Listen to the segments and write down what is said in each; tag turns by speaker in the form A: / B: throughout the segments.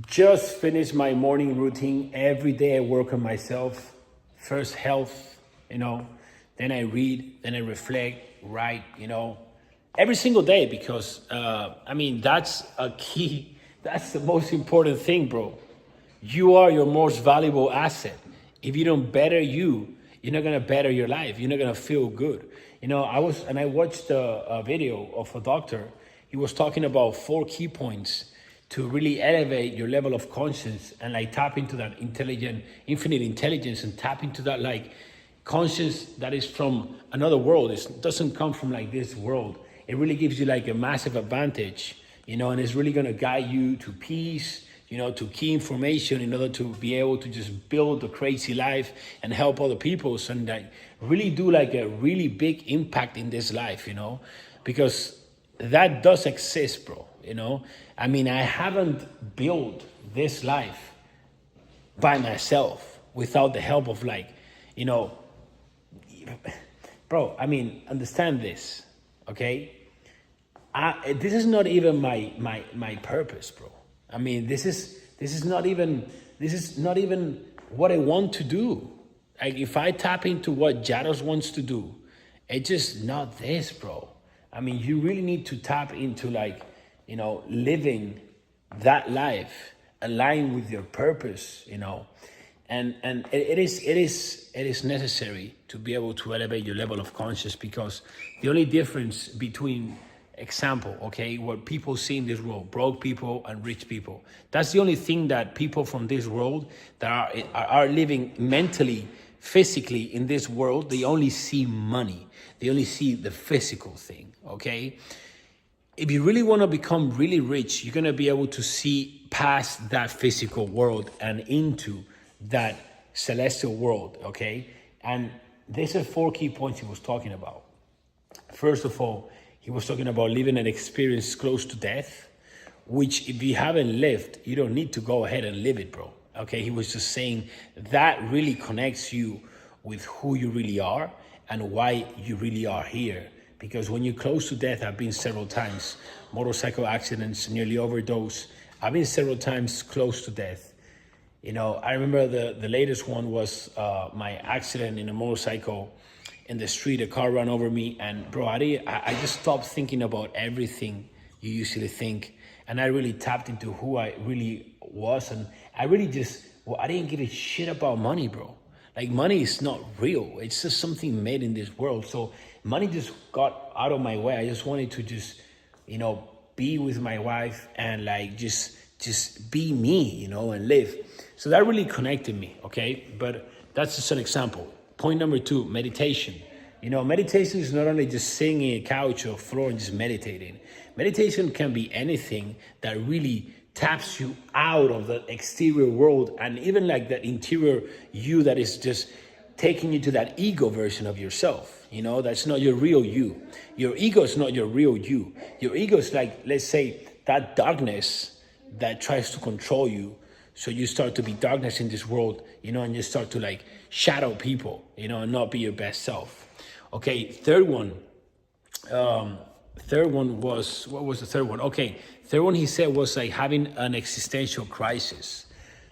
A: Just finished my morning routine. Every day I work on myself. First health, then I read, then I reflect, write, every single day because, that's a key. That's the most important thing, bro. You are your most valuable asset. If you don't better you, you're not gonna better your life. You're not gonna feel good. I watched a video of a doctor. He was talking about 4 key points to really elevate your level of conscience and like tap into that infinite intelligence and tap into that like conscience that is from another world. It doesn't come from like this world. It really gives you like a massive advantage, and it's really gonna guide you to peace, to key information in order to be able to just build a crazy life and help other people and like really do like a really big impact in this life, because that does exist, bro. I haven't built this life by myself without the help of bro, understand this, okay? This is not even my purpose, bro. This is not even what I want to do. Like if I tap into what LLADOS wants to do, it's just not this, bro. You really need to tap into living that life aligned with your purpose, and it is necessary to be able to elevate your level of conscious, because the only difference between what people see in this world, broke people and rich people, that's the only thing that people from this world that are living mentally, physically in this world, they only see money. They only see the physical thing, okay? If you really want to become really rich, you're going to be able to see past that physical world and into that celestial world, okay? And these are 4 key points he was talking about. First of all, he was talking about living an experience close to death, which if you haven't lived, you don't need to go ahead and live it, bro. Okay, he was just saying that really connects you with who you really are and why you really are here. Because when you're close to death, I've been several times, motorcycle accidents, nearly overdose. I've been several times close to death. I remember the latest one was my accident in a motorcycle in the street. A car ran over me, and bro, I just stopped thinking about everything you usually think, and I really tapped into who I really was, and I didn't give a shit about money, bro. Like money is not real. It's just something made in this world. So money just got out of my way. I just wanted to just, be with my wife and like just be me, and live. So that really connected me, okay? But that's just an example. Point number 2, meditation. Meditation is not only just sitting in a couch or floor and just meditating. Meditation can be anything that really taps you out of the exterior world and even like that interior you that is just taking you to that ego version of yourself. That's not your real you. Your ego is not your real you. Your ego is like, let's say, that darkness that tries to control you. So you start to be darkness in this world, and you start to like shadow people, and not be your best self. Okay, third one was, what was the third one? Okay, third one he said was like having an existential crisis.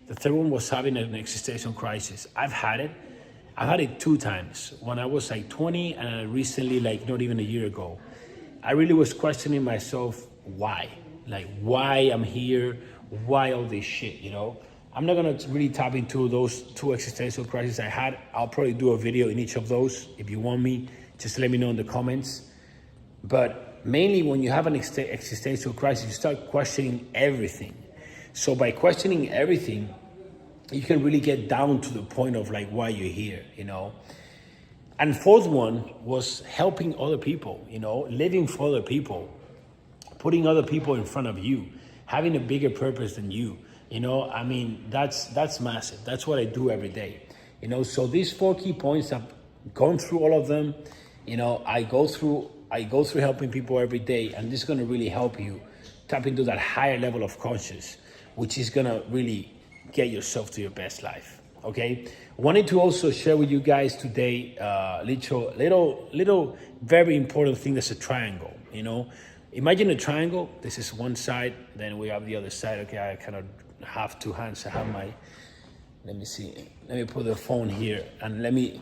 A: The third one was having an existential crisis. I've had it 2 times. When I was like 20 and recently, like not even a year ago. I really was questioning myself, why? Like why I'm here, why all this shit, I'm not gonna really tap into those 2 existential crises I had. I'll probably do a video in each of those. If you want me, just let me know in the comments. But mainly when you have an existential crisis, you start questioning everything. So by questioning everything, you can really get down to the point of like why you're here, And fourth one was helping other people, living for other people, putting other people in front of you, having a bigger purpose than you. That's massive. That's what I do every day. So these 4 key points, I've gone through all of them. I go through helping people every day, and this is gonna really help you tap into that higher level of conscious, which is gonna really get yourself to your best life. Okay, wanted to also share with you guys today little very important thing. That's a triangle. Imagine a triangle. This is one side, then we have the other side. Okay, I cannot have two hands. I have my, let me see. Let me put the phone here and let me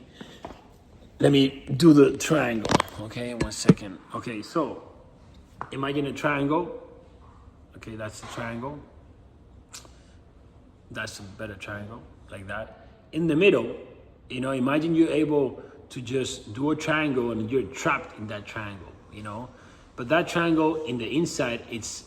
A: do the triangle. Okay, 1 second. Okay, so imagine a triangle. Okay, that's the triangle. That's a better triangle, like that. In the middle, imagine you're able to just do a triangle and you're trapped in that triangle, But that triangle in the inside, it's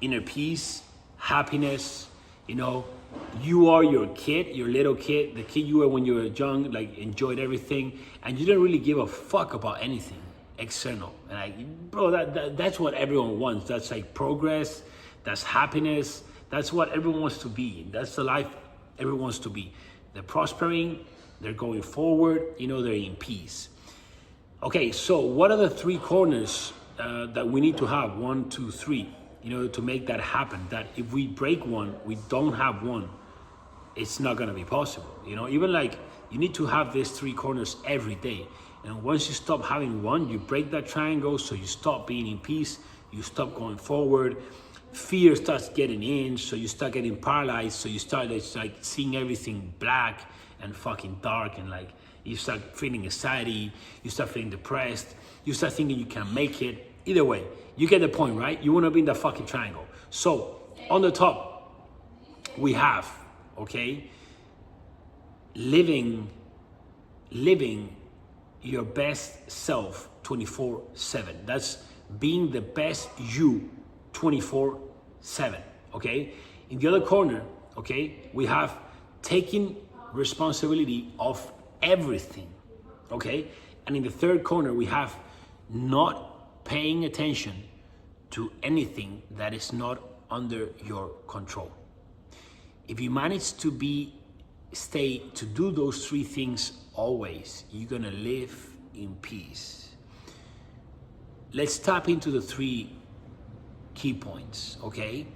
A: inner peace, happiness, You are your kid, your little kid, the kid you were when you were young, like enjoyed everything, and you don't really give a fuck about anything external. And bro, that's what everyone wants. That's like progress, that's happiness, that's what everyone wants to be. That's the life everyone wants to be. They're prospering, they're going forward, they're in peace. Okay, so what are the three corners that we need to have? 1, 2, 3, to make that happen. That if we break one, we don't have one, it's not gonna be possible. Even like you need to have these three corners every day. And once you stop having one, you break that triangle, so you stop being in peace, you stop going forward. Fear starts getting in, so you start getting paralyzed, so you start like seeing everything black and fucking dark, and like you start feeling anxiety, you start feeling depressed, you start thinking you can't make it. Either way, you get the point, right? You want to be in that fucking triangle. So on the top, we have, okay, living your best self 24/7. That's being the best you 24/7, okay? In the other corner, okay, we have taking responsibility of everything, okay? And in the third corner, we have not paying attention to anything that is not under your control. If you manage to do those three things always, you're gonna live in peace. Let's tap into the three key points, okay?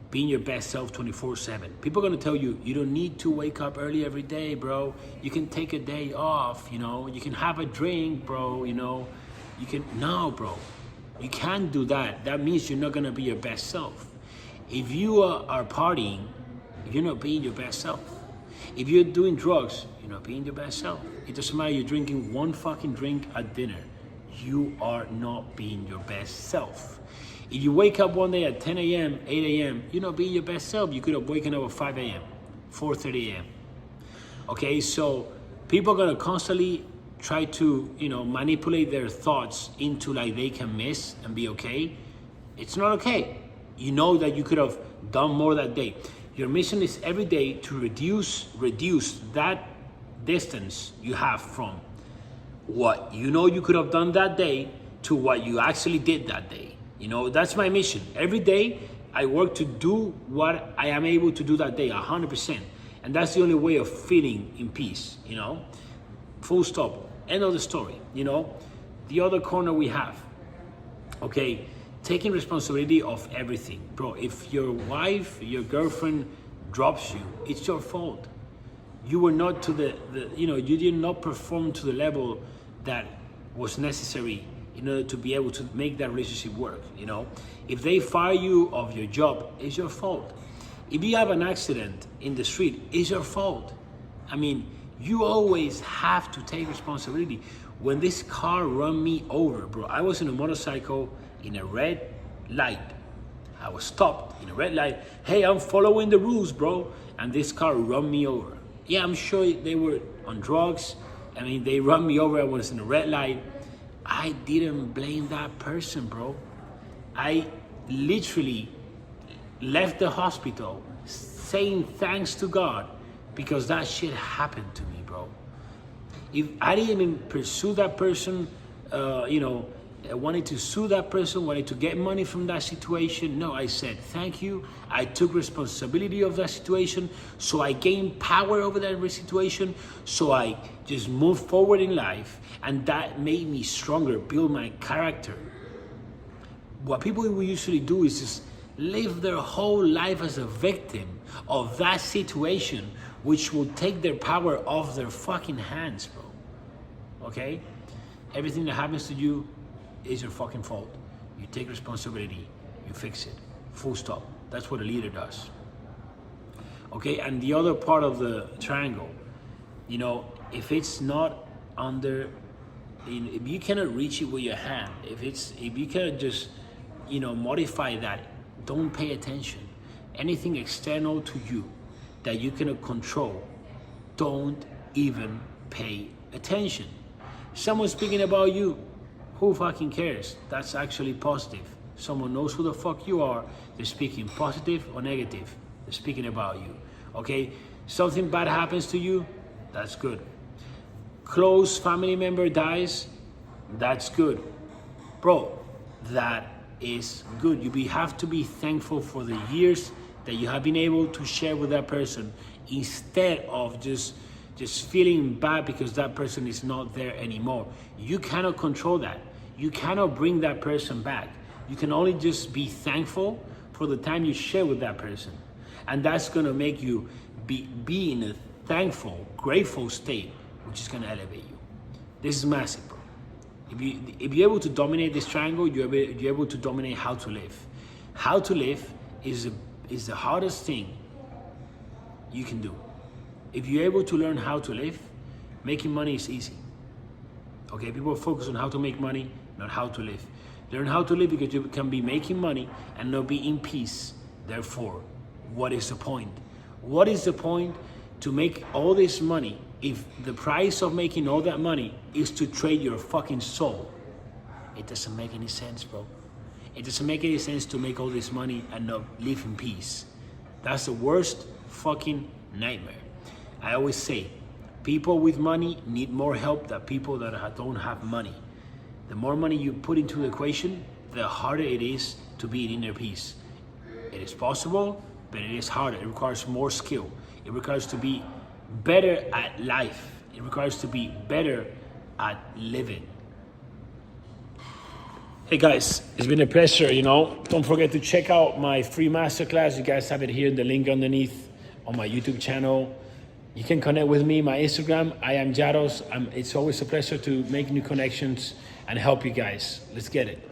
A: Being your best self 24/7. People are gonna tell you, you don't need to wake up early every day, bro. You can take a day off, you can have a drink, bro, no, bro. You can't do that. That means you're not gonna be your best self. If you are partying, you're not being your best self. If you're doing drugs, you're not being your best self. It doesn't matter, you're drinking one fucking drink at dinner. You are not being your best self. If you wake up one day at 10 a.m., 8 a.m., you're not being your best self. You could have woken up at 5 a.m., 4:30 a.m. Okay, so people are gonna constantly try to, manipulate their thoughts into like they can miss and be okay. It's not okay. You know that you could have done more that day. Your mission is every day to reduce that distance you have from what you could have done that day to what you actually did that day. That's my mission. Every day I work to do what I am able to do that day, 100%. And that's the only way of feeling in peace, Full stop. End of the story, The other corner we have, okay, taking responsibility of everything. Bro, if your wife, your girlfriend drops you, it's your fault. You were not to you did not perform to the level that was necessary in order to be able to make that relationship work, If they fire you of your job, it's your fault. If you have an accident in the street, it's your fault. You always have to take responsibility. When this car run me over, bro, I was in a motorcycle in a red light. I was stopped in a red light. Hey, I'm following the rules, bro. And this car run me over. Yeah, I'm sure they were on drugs. They run me over. I was in a red light. I didn't blame that person, bro. I literally left the hospital saying thanks to God because that shit happened to me, bro. If I didn't even pursue that person, I wanted to sue that person, wanted to get money from that situation. No, I said, thank you. I took responsibility of that situation. So I gained power over that situation. So I just moved forward in life. And that made me stronger, build my character. What people will usually do is just live their whole life as a victim of that situation, which will take their power off their fucking hands, bro. Okay? Everything that happens to you is your fucking fault. you take responsibility, you fix it. Full stop. That's what a leader does. Okay, and the other part of the triangle, you know, if it's not under, if you cannot reach it with your hand, if you cannot just, you know, modify that, don't pay attention. Anything external to you that you cannot control, don't even pay attention. Someone's speaking about you, who fucking cares? That's actually positive. Someone knows who the fuck you are, they're speaking positive or negative, they're speaking about you, okay? Something bad happens to you, that's good. Close family member dies, that's good. Bro, that is good. You have to be thankful for the years that you have been able to share with that person, instead of just feeling bad because that person is not there anymore. You cannot control that. You cannot bring that person back. You can only just be thankful for the time you share with that person. And that's gonna make you be in a thankful, grateful state, which is gonna elevate you. This is massive, bro. If you're able to dominate this triangle, you're able to dominate how to live. How to live is the hardest thing you can do. If you're able to learn how to live, making money is easy. Okay, people focus on how to make money, not how to live. Learn how to live because you can be making money and not be in peace. Therefore, what is the point? What is the point to make all this money if the price of making all that money is to trade your fucking soul? It doesn't make any sense, bro. It doesn't make any sense to make all this money and not live in peace. That's the worst fucking nightmare. I always say, people with money need more help than people that don't have money. The more money you put into the equation, the harder it is to be in inner peace. It is possible, but it is harder. It requires more skill. It requires to be better at life. It requires to be better at living. Hey guys, it's been a pleasure, you know. Don't forget to check out my free masterclass. You guys have it here in the link underneath on my YouTube channel. You can connect with me, my Instagram, I am LLADOS. It's always a pleasure to make new connections and help you guys. Let's get it.